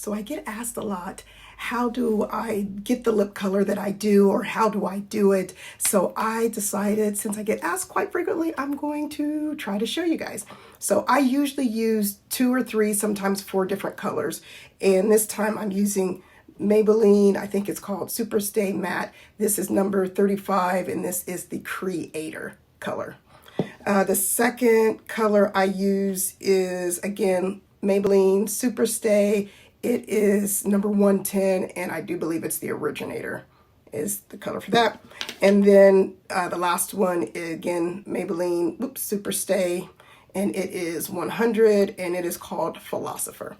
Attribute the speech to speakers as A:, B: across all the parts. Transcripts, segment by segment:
A: So I get asked a lot, how do I get the lip color that I do, or how do I do it? So I decided, since I get asked quite frequently, I'm going to try to show you guys. So I usually use 2 or 3, sometimes 4 different colors. And this time I'm using Maybelline, I think it's called Super Stay Matte. This is number 35, and this is the Creator color. The second color I use is, again, Maybelline Super Stay. It is number 110, and I do believe it's the Originator is the color for that. And then the last one, again, Maybelline Super Stay, and it is 100, and it is called Philosopher.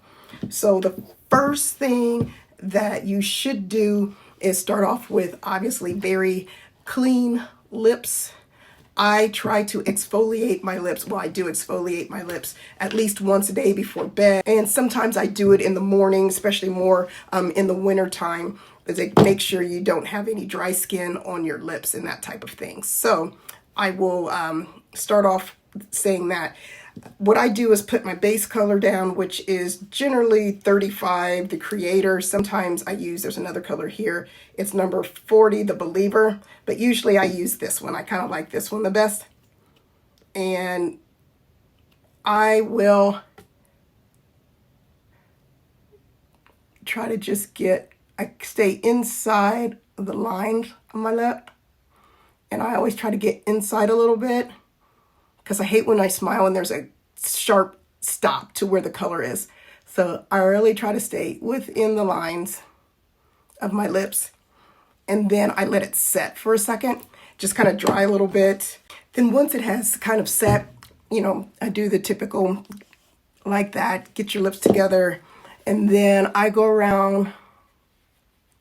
A: So the first thing that you should do is start off with, obviously, very clean lips. I try to exfoliate my lips. Well, I do exfoliate my lips at least once a day before bed. And sometimes I do it in the morning, especially more in the winter time, because it makes sure you don't have any dry skin on your lips and that type of thing. So I will start off saying that. What I do is put my base color down, which is generally 35, the Creator. Sometimes I use, there's another color here, it's number 40, the Believer, but usually I use this one. I kind of like this one the best. And I will try to just I stay inside of the lines of my lip, and I always try to get inside a little bit, because I hate when I smile and there's a sharp stop to where the color is. So I really try to stay within the lines of my lips. And then I let it set for a second, just kind of dry a little bit. Then once it has kind of set, I do the typical like that, get your lips together. And then I go around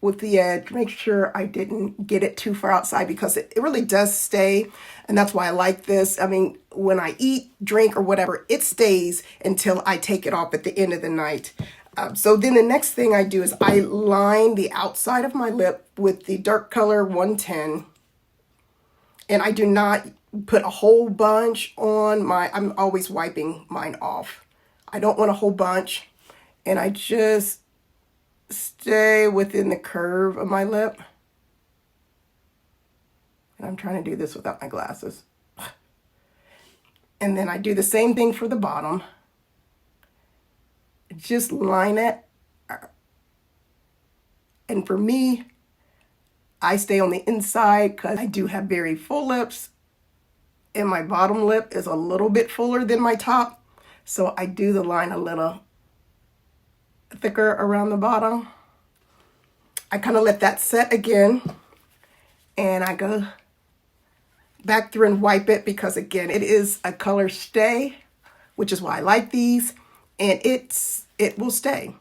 A: with the edge, make sure I didn't get it too far outside, because it really does stay. And that's why I like this. I mean, when I eat, drink, or whatever, it stays until I take it off at the end of the night. So then the next thing I do is I line the outside of my lip with the dark color 110. And I do not put a whole bunch on I'm always wiping mine off. I don't want a whole bunch. And I just stay within the curve of my lip. And I'm trying to do this without my glasses. And then I do the same thing for the bottom. Just line it. And for me, I stay on the inside because I do have very full lips, and my bottom lip is a little bit fuller than my top. So I do the line a little thicker around the bottom. I kind of let that set again, and I go back through and wipe it, because again, it is a color stay, which is why I like these, and it will stay.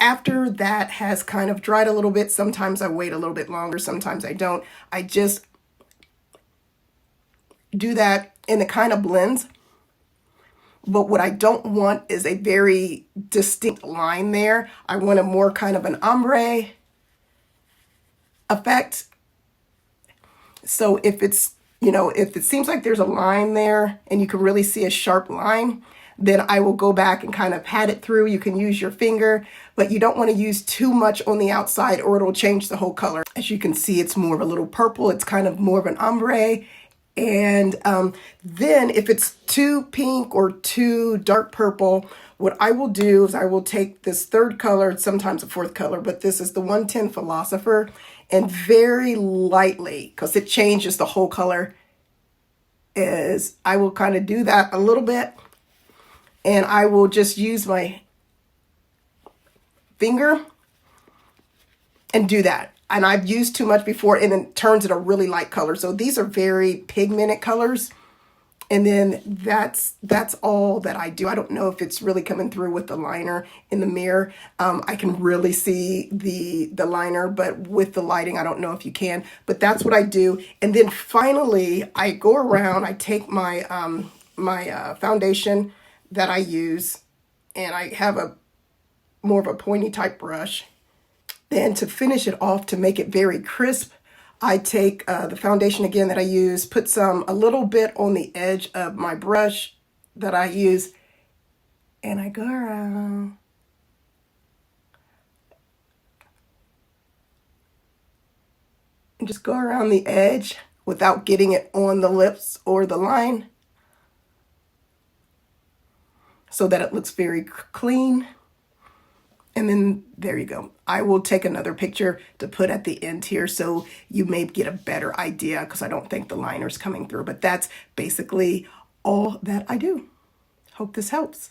A: After that has kind of dried a little bit, sometimes I wait a little bit longer, sometimes I don't. I just do that, and it kind of blends. But what I don't want is a very distinct line there. I want a more kind of an ombre effect. So if it's, if it seems like there's a line there and you can really see a sharp line, then I will go back and kind of pat it through. You can use your finger, but you don't want to use too much on the outside or it'll change the whole color. As you can see, it's more of a little purple. It's kind of more of an ombre. And then if it's too pink or too dark purple, what I will do is I will take this third color, sometimes a fourth color, but this is the 110 Philosopher, and very lightly, because it changes the whole color, is I will kind of do that a little bit, and I will just use my finger and do that. And I've used too much before, and it turns it a really light color. So these are very pigmented colors. And then that's all that I do. I don't know if it's really coming through with the liner in the mirror. I can really see the liner, but with the lighting, I don't know if you can. But that's what I do. And then finally, I go around. I take my foundation that I use, and I have a more of a pointy type brush. Then to finish it off, to make it very crisp, I take the foundation again that I use, put a little bit on the edge of my brush that I use, and I go around and just go around the edge without getting it on the lips or the line so that it looks very clean. And then there you go. I will take another picture to put at the end here so you may get a better idea, because I don't think the liner's coming through. But that's basically all that I do. Hope this helps.